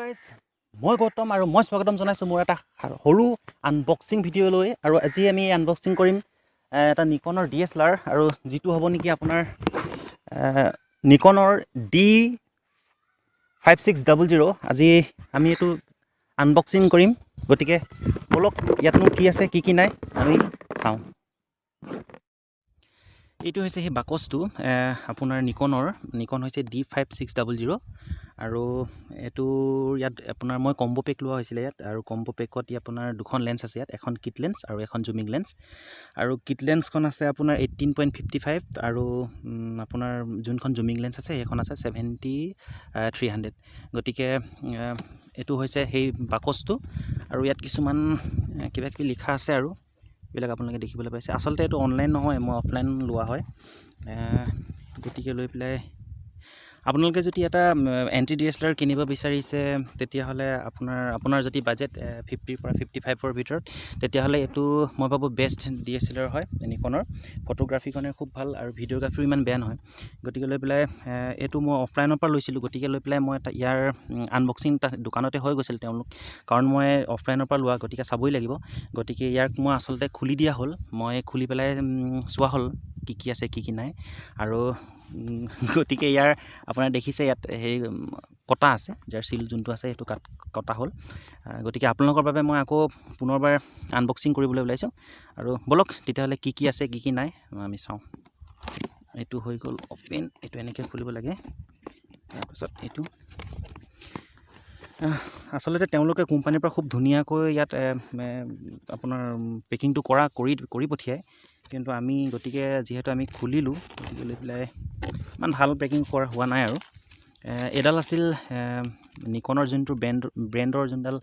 Guys মই গৌতম আৰু মই স্বাগতম জনাইছোঁ মোৰ এটা সৰু আনবক্সিং ভিডিঅ'লৈ। আৰু আজি আমি আনবক্সিং কৰিম এটা নিকনৰ DSLR আৰু যিটো হ'ব নেকি আপোনাৰ নিকনৰ D5600। আজি আমি এইটো আনবক্সিং কৰিম, গতিকে বলক ইয়াতনো কি আছে কি নাই আমি চাওঁ। এইটো হৈছে সেই বাকচটো আপোনাৰ নিকন হৈছে D5600 আৰু এইটো ইয়াত আপোনাৰ মই কম্বো পেক লোৱা হৈছিলে ইয়াত। আৰু কম্বো পেকত আপোনাৰ দুখন লেন্স আছে ইয়াত, এখন কিট লেন্স আৰু এখন জুমিং লেন্স। আৰু কিট লেন্সখন আছে আপোনাৰ 18.55 আৰু আপোনাৰ যোনখন জুমিং লেন্স আছে সেইখন আছে 7300। গতিকে এইটো হৈছে সেই বাকচটো আৰু ইয়াত কিছুমান কিবা কিবি লিখা আছে আৰু এইবিলাক আপোনালোকে দেখিবলৈ পাইছে। আচলতে এইটো অনলাইন নহয়, মই অফলাইন লোৱা হয়। গতিকে লৈ পেলাই আপোনালোকে যদি এটা এণ্টি DSLR কিনিব বিচাৰিছে তেতিয়াহ'লে আপোনাৰ যদি বাজেট 50 পৰা 55ৰ ভিতৰত, তেতিয়াহ'লে এইটো মই ভাবোঁ বেষ্ট DSLR হয় নিকনৰ। ফটোগ্ৰাফীৰ কাৰণে খুব ভাল আৰু ভিডিঅ'গ্ৰাফীও ইমান বেয়া নহয়। গতিকে লৈ পেলাই এইটো মই অফলাইনৰ পৰা লৈছিলোঁ। গতিকে লৈ পেলাই মই ইয়াৰ আনবক্সিং দোকানতে হৈ গৈছিল তেওঁলোক, কাৰণ মই অফলাইনৰ পৰা লোৱা, গতিকে চাবই লাগিব। গতিকে ইয়াক মই আচলতে খুলি দিয়া হ'ল, মই খুলি পেলাই চোৱা হ'ল কি আছে কি নাই। আৰু গতিকে ইয়াৰ আপোনাৰ দেখিছে ইয়াত হেৰি কটা আছে, যাৰ চিল যোনটো আছে সেইটো কটা হ'ল। গতিকে আপোনালোকৰ বাবে মই আকৌ পুনৰবাৰ আনবক্সিং কৰিবলৈ ওলাইছোঁ। আৰু বলক তেতিয়াহ'লে কি আছে কি নাই আমি চাওঁ। এইটো হৈ গ'ল অপেন, এইটো এনেকৈ খুলিব লাগে। তাৰপাছত এইটো আচলতে তেওঁলোকে কোম্পানীৰ পৰা খুব ধুনীয়াকৈ ইয়াত আপোনাৰ পেকিংটো কৰি পঠিয়ায়। কিন্তু আমি গতিকে যিহেতু আমি খুলিলোঁ, গতিকে লৈ পেলাই ইমান ভাল পেকিং হোৱা নাই। আৰু এডাল আছিল নিকনৰ যোনটো ব্ৰেণ্ডৰ যোনডাল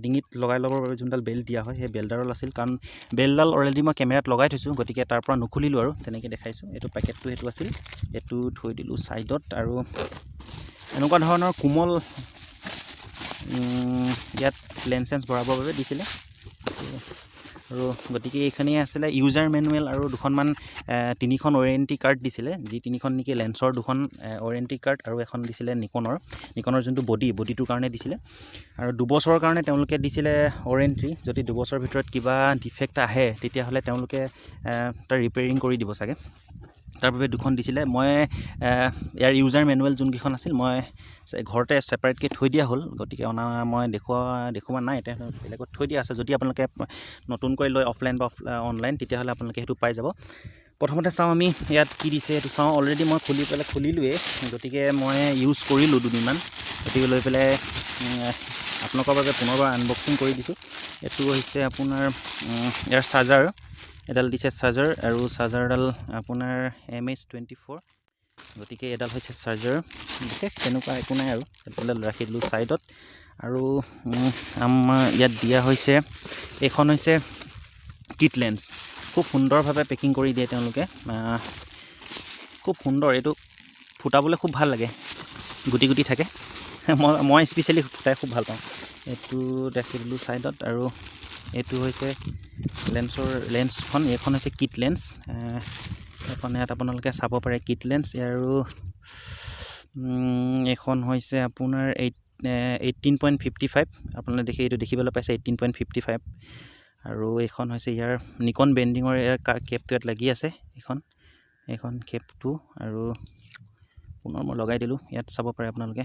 ডিঙিত লগাই ল'বৰ বাবে যোনডাল বেল্ট দিয়া হয়, সেই বেল্টডাল আছিল। কাৰণ বেল্টডাল অলৰেডি মই কেমেৰাত লগাই থৈছোঁ, গতিকে তাৰ পৰা নুখুলিলোঁ আৰু তেনেকৈ দেখাইছোঁ। এইটো পেকেটটো সেইটো আছিল, এইটো থৈ দিলোঁ ছাইডত। আৰু এনেকুৱা ধৰণৰ কোমল ইয়াত লেন্স ভৰাবৰ বাবে দিছিলে। আৰু গতিকে এইখিনিয়ে আছিলে ইউজাৰ মেনুৱেল আৰু দুখনমান 3খন ৱাৰেণ্টি কাৰ্ড দিছিলে, যি 3খন নেকি লেন্সৰ 2খন ৱাৰেণ্টি কাৰ্ড আৰু এখন দিছিলে নিকনৰ যোনটো বডিটোৰ কাৰণে দিছিলে। আৰু 2 বছৰৰ কাৰণে তেওঁলোকে দিছিলে ৱাৰেণ্টি। যদি 2 বছৰৰ ভিতৰত কিবা ডিফেক্ট আহে তেতিয়াহ'লে তেওঁলোকে তাৰ ৰিপেয়াৰিং কৰি দিব চাগে, তাৰ বাবে 2খন দিছিলে। মই ইয়াৰ ইউজাৰ মেনুৱেল যোনকেইখন আছিল মই ঘৰতে ছেপাৰেটকৈ থৈ দিয়া হ'ল, গতিকে মই দেখুওৱা নাই। এতিয়া বেলেগত থৈ দিয়া আছে। যদি আপোনালোকে নতুনকৈ লয় অফলাইন বা অনলাইন, তেতিয়াহ'লে আপোনালোকে সেইটো পাই যাব। প্ৰথমতে চাওঁ আমি ইয়াত কি দিছে সেইটো চাওঁ। অলৰেডি মই খুলিলোৱেই, গতিকে মই ইউজ কৰিলোঁ 2 দিনমান। গতিকে লৈ পেলাই আপোনালোকৰ বাবে পুনৰবাৰ আনবক্সিং কৰি দিছোঁ। এইটো হৈছে আপোনাৰ ইয়াৰ চাৰ্জাৰ এডাল দিছে, চাৰ্জাৰ। আৰু চাৰ্জাৰডাল আপোনাৰ MH24। গতিকে এডাল হৈছে চাৰ্জাৰ, বিশেষ তেনেকুৱা একো নাই। আৰু এডাল ৰাখি দিলোঁ ছাইডত। আৰু আমাৰ ইয়াত দিয়া হৈছে, এইখন হৈছে কিট লেন্স। খুব সুন্দৰভাৱে পেকিং কৰি দিয়ে তেওঁলোকে, খুব সুন্দৰ। এইটো ফুটাবলৈ খুব ভাল লাগে, গুটি থাকে। মই স্পেচিয়েলি ফুটাই খুব ভাল পাওঁ। এইটো ৰাখি দিলোঁ ছাইডত। আৰু এইটো হৈছে লেন্সখন, এইখন হৈছে কিট লেন্স। এখন ইয়াত আপোনালোকে চাব পাৰে কিট লেন্স। আৰু এইখন হৈছে আপোনাৰ 18.55। আপোনালোকে এইটো দেখিবলৈ পাইছে 18.55। আৰু এইখন হৈছে ইয়াৰ নিকন ব্ৰেণ্ডিঙৰ ইয়াৰ কেপটো ইয়াত লাগি আছে, এইখন কেপটো। আৰু পুনৰ মই লগাই দিলোঁ, ইয়াত চাব পাৰে আপোনালোকে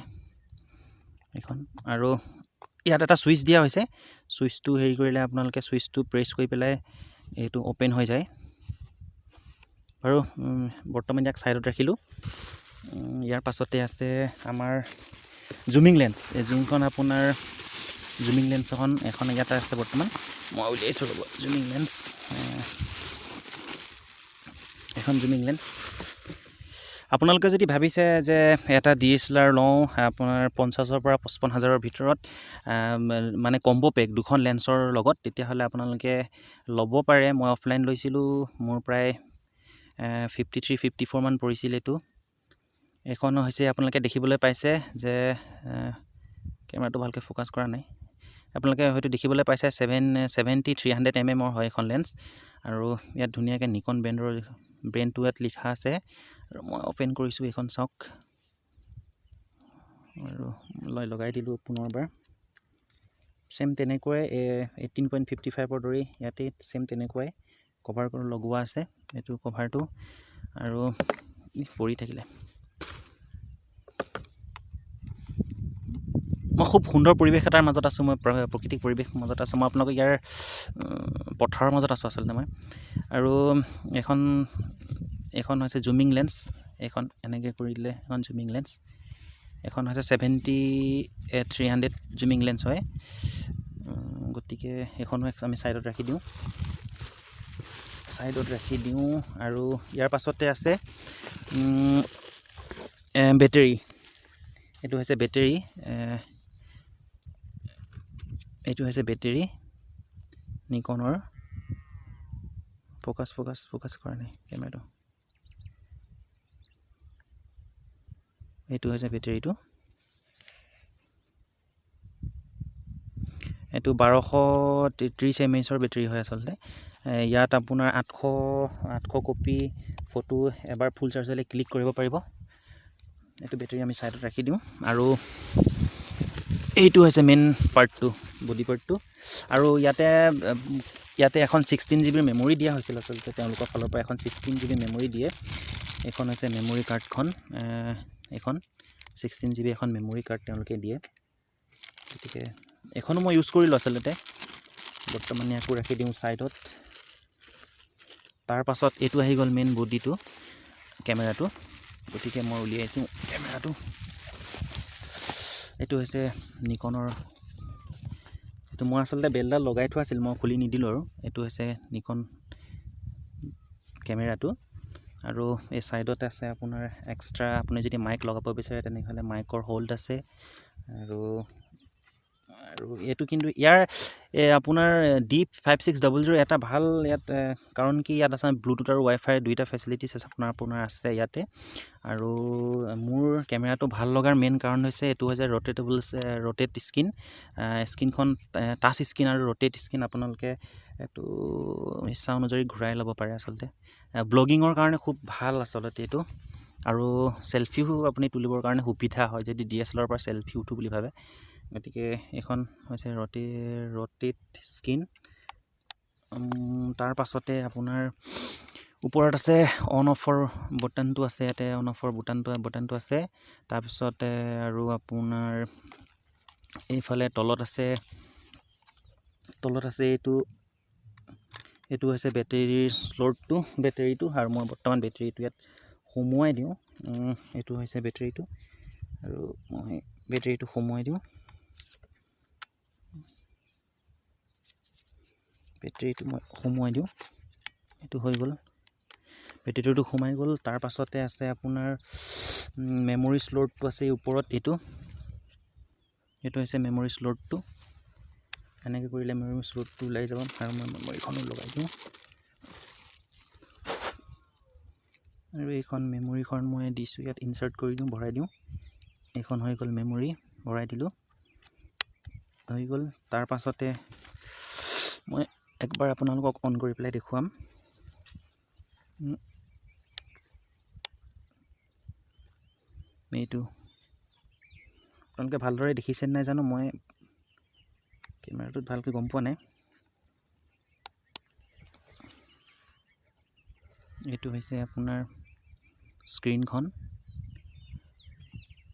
এইখন। আৰু ইয়াত এটা ছুইচ দিয়া হৈছে, ছুইচটো হেৰি কৰিলে আপোনালোকে ছুইচটো প্ৰেছ কৰি পেলাই এইটো অ'পেন হৈ যায়। আৰু বৰ্তমান ইয়াক ছাইডত ৰাখিলোঁ। ইয়াৰ পাছতে আছে আমাৰ জুমিং লেন্স। এই যোনখন আপোনাৰ জুমিং লেন্স এখন ইয়াতে আছে বৰ্তমান। মই উলিয়াইছোঁ ৰ'ব জুমিং লেন্স। এখন জুমিং লেন্স। আপোনালোকে যদি ভাবিছে যে এটা DSLR লওঁ আপোনাৰ 50,000 পৰা 55,000ৰ ভিতৰত, মানে কম্বো পেক 2খন লেন্সৰ লগত, তেতিয়াহ'লে আপোনালোকে ল'ব পাৰে। মই অফলাইন লৈছিলোঁ, মোৰ প্ৰায় 53-54 মান পৰিছিল এইটো। এইখন হৈছে আপোনালোকে দেখিবলৈ পাইছে যে কেমেৰাটো ভালকৈ ফ'কাছ কৰা নাই, আপোনালোকে হয়তো দেখিবলৈ পাইছে 7300 mm হয় এখন লেন্স। আৰু ইয়াত ধুনীয়াকৈ নিকন ব্ৰেণ্ডটো ইয়াত লিখা আছে। আৰু মই অ'পেন কৰিছোঁ, এইখন চাওক। আৰু লগাই দিলোঁ পুনৰবাৰ সেম তেনেকৈ 18.55 দৰে ইয়াতে সেম তেনেকৈ কভাৰ লগোৱা আছে এইটো কভাৰটো আৰু পৰি থাকিলে মই খুব সুন্দৰ পৰিৱেশ এটাৰ মাজত আছোঁ মই প্ৰাকৃতিক পৰিৱেশ মাজত আছোঁ মই আপোনালোকক ইয়াৰ পথাৰৰ মাজত আছোঁ আচলতে মই আৰু এখন হৈছে জুমিং লেন্স এখন এনেকৈ কৰি দিলে এখন জুমিং লেন্স এখন হৈছে 70-300 জুমিং লেন্স হয় গতিকে এখনো আমি সাইডত ৰাখি দিওঁ আৰু ইয়াৰ পাছতে আছে বেটাৰী এইটো হৈছে বেটাৰী নিকনৰ ফ'কাছ কৰা নাই কেমেৰাটো এইটো হৈছে বেটাৰীটো এইটো 1230 mAh বেটাৰী হয় আচলতে ইয়াত আপোনাৰ 800 কপি ফটো এবাৰ ফুল চাৰ্জ হ'লে ক্লিক কৰিব পাৰিব এইটো বেটাৰী আমি সাইডত ৰাখি দিওঁ আৰু এইটো হৈছে মেইন পাৰ্টটো বডি পাৰ্টটো আৰু ইয়াতে এখন 16 GB মেমৰি দিয়া হৈছিল আচলতে তেওঁলোকৰ ফালৰ পৰা এখন 16 GB মেমৰি দিয়ে এখন হৈছে মেমৰি কাৰ্ডখন এখন 16 GB এখন মেমৰি কাৰ্ড তেওঁলোকে দিয়ে গতিকে এখনো মই ইউজ কৰিলোঁ আচলতে বৰ্তমান ইয়াকো ৰাখি দিওঁ সাইডত তাৰ পাছত এইটো আহি গ'ল মেইন বডিটো কেমেৰাটো গতিকে মই উলিয়াইছোঁ কেমেৰাটো এইটো হৈছে নিকনৰ এইটো মই আচলতে বেলডাল লগাই থোৱা আছিল মই খুলি নিদিলোঁ আৰু এইটো হৈছে নিকন কেমেৰাটো আৰু এই সাইডত আছে আপোনাৰ এক্সট্ৰা আপুনি যদি মাইক লগাব বিচাৰে তেনেহ'লে মাইকৰ হোল্ড আছে আৰু এইটো কিন্তু ইয়াৰ আপোনাৰ D5600 এটা ভাল ইয়াত কাৰণ কি ইয়াত আছে ব্লুটুথ আৰু ৱাইফাই দুইটা ফেচিলিটিছ আছে আপোনাৰ আছে ইয়াতে আৰু মোৰ কেমেৰাটো ভাল লগাৰ মেইন কাৰণ হৈছে এইটো হৈছে ৰোটেট স্ক্ৰীনখন টাচ স্ক্ৰীন আৰু ৰোটেট স্ক্ৰীন আপোনালোকে এইটো ইচ্ছা অনুযায়ী ঘূৰাই ল'ব পাৰে আচলতে ব্লগিঙৰ কাৰণে খুব ভাল আচলতে এইটো আৰু সেলফিও আপুনি তুলিবৰ কাৰণে সুবিধা হয় যদি DSLR পৰা সেলফি উঠো বুলি ভাবে গতিকে এখন হৈছে ৰোটেট স্ক্ৰীন তাৰ পাছতে আপোনাৰ ওপৰত আছে অন অফৰ বটনটো আছে ইয়াতে অন অফৰ বটনটো আছে তাৰপিছতে আৰু আপোনাৰ এইফালে তলত আছে এইটো হৈছে বেটাৰীৰ বেটাৰীটো আৰু মই বৰ্তমান বেটাৰীটো ইয়াত সোমোৱাই দিওঁ এইটো হৈছে বেটাৰীটো আৰু মই বেটাৰীটো সোমোৱাই দিওঁ এইটো হৈ গ'ল বেটাৰীটো সোমাই গ'ল তাৰ পাছতে আছে আপোনাৰ মেমৰি স্লটটো আছে ওপৰত এইটো হৈছে মেমৰি স্লটটো এনেকৈ কৰিলে মেমৰি স্লটটো ওলাই যাব আৰু মই মেমৰিখনো লগাই দিওঁ আৰু এইখন মেমৰিখন মই দিছোঁ ইয়াত ইনচাৰ্ট কৰি দিওঁ ভৰাই দিওঁ এইখন হৈ গ'ল মেমৰি ভৰাই দিলোঁ হৈ গ'ল তাৰ পাছতে মই একবাৰ আপোনালোকক অন কৰি পেলাই দেখুৱাম এইটো আপোনালোকে ভালদৰে দেখিছে নাই জানো মই কেমেৰাটোত ভালকৈ গম পোৱা নাই এইটো হৈছে আপোনাৰ স্ক্ৰীনখন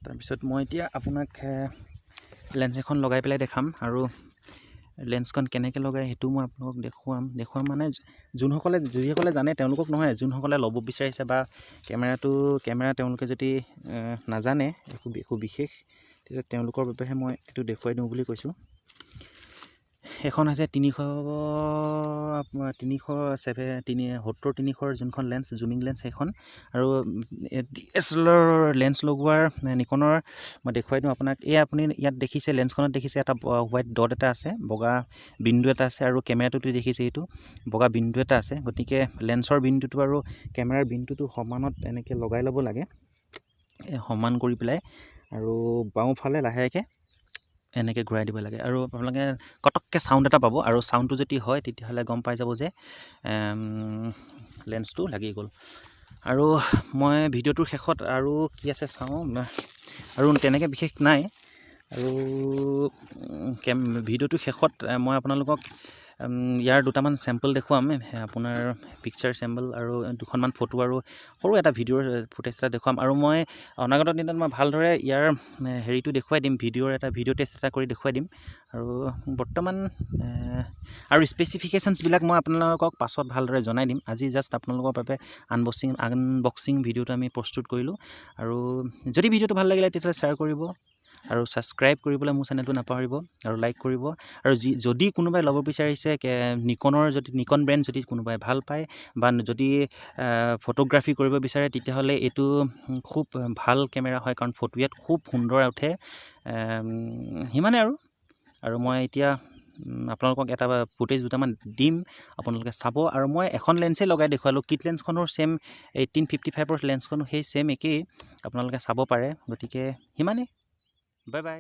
তাৰপিছত মই এতিয়া আপোনাক লেন্স এখন লগাই পেলাই দেখাম আৰু লেন্সখন কেনেকৈ লগাই সেইটো মই আপোনালোকক দেখুৱাম মানে যিসকলে জানে তেওঁলোকক নহয় যোনসকলে ল'ব বিচাৰিছে বা কেমেৰা তেওঁলোকে যদি নাজানে একো বিশেষ তেতিয়া তেওঁলোকৰ বাবেহে মই এইটো দেখুৱাই দিওঁ বুলি কৈছোঁ এখন হৈছে 370-300 যোনখন লেন্স জুমিং লেন্স সেইখন আৰু DSLR লেন্স লগোৱাৰ নিকনৰ মই দেখুৱাই দিওঁ আপোনাক আপুনি ইয়াত দেখিছে লেন্সখনত দেখিছে এটা হোৱাইট ডট এটা আছে বগা বিন্দু এটা আছে আৰু কেমেৰাটোতো দেখিছে এইটো বগা বিন্দু এটা আছে গতিকে লেন্সৰ বিন্দুটো আৰু কেমেৰাৰ বিন্দুটো সমানত এনেকৈ লগাই ল'ব লাগে সমান কৰি পেলাই আৰু বাওঁফালে লাহেকৈ এনেকৈ ঘূৰাই দিব লাগে আৰু আপোনালোকে কটককৈ চাউণ্ড এটা পাব আৰু চাউণ্ডটো যদি হয় তেতিয়াহ'লে গম পাই যাব যে লেন্সটো লাগি গ'ল আৰু মই ভিডিঅ'টোৰ শেষত আৰু কি আছে চাওঁ আৰু তেনেকৈ বিশেষ নাই। আৰু ভিডিঅ'টো শেষত মই আপোনালোকক ইয়াৰ দুটামান চেম্পল দেখুৱাম, আপোনাৰ পিকচাৰ চেম্পল আৰু দুখনমান ফটো আৰু সৰু এটা ভিডিঅ'ৰ ফুটেজ এটা দেখুৱাম। আৰু মই অনাগত দিনত মই ভালদৰে ইয়াৰ হেৰিটো দেখুৱাই দিম, ভিডিঅ'ৰ এটা ভিডিঅ' টেষ্ট এটা কৰি দেখুৱাই দিম। আৰু বৰ্তমান আৰু স্পেচিফিকেশ্যনছবিলাক মই আপোনালোকক পাছত ভালদৰে জনাই দিম। আজি জাষ্ট আপোনালোকৰ বাবে আনবক্সিং ভিডিঅ'টো আমি প্ৰস্তুত কৰিলোঁ। আৰু যদি ভিডিঅ'টো ভাল লাগিলে তেতিয়াহ'লে শ্বেয়াৰ কৰিব আৰু ছাবস্ক্ৰাইব কৰিবলৈ মোৰ চেনেলটো নাপাহৰিব আৰু লাইক কৰিব। আৰু যদি কোনোবাই ল'ব বিচাৰিছে নিকন ব্ৰেণ্ড যদি কোনোবাই ভাল পায় বা যদি ফটোগ্ৰাফী কৰিব বিচাৰে তেতিয়াহ'লে এইটো খুব ভাল কেমেৰা হয়, কাৰণ ফটো ইয়াত খুব সুন্দৰ উঠে। সিমানে আৰু মই এতিয়া আপোনালোকক এটা ফুটেজ দুটামান দিম, আপোনালোকে চাব। আৰু মই এখন লেন্সেই লগাই দেখুৱালোঁ, কিট লেন্সখনৰ ছেম 1855ৰ লেন্সখনো সেই ছেম একেই, আপোনালোকে চাব পাৰে। গতিকে সিমানেই, বাই বাই।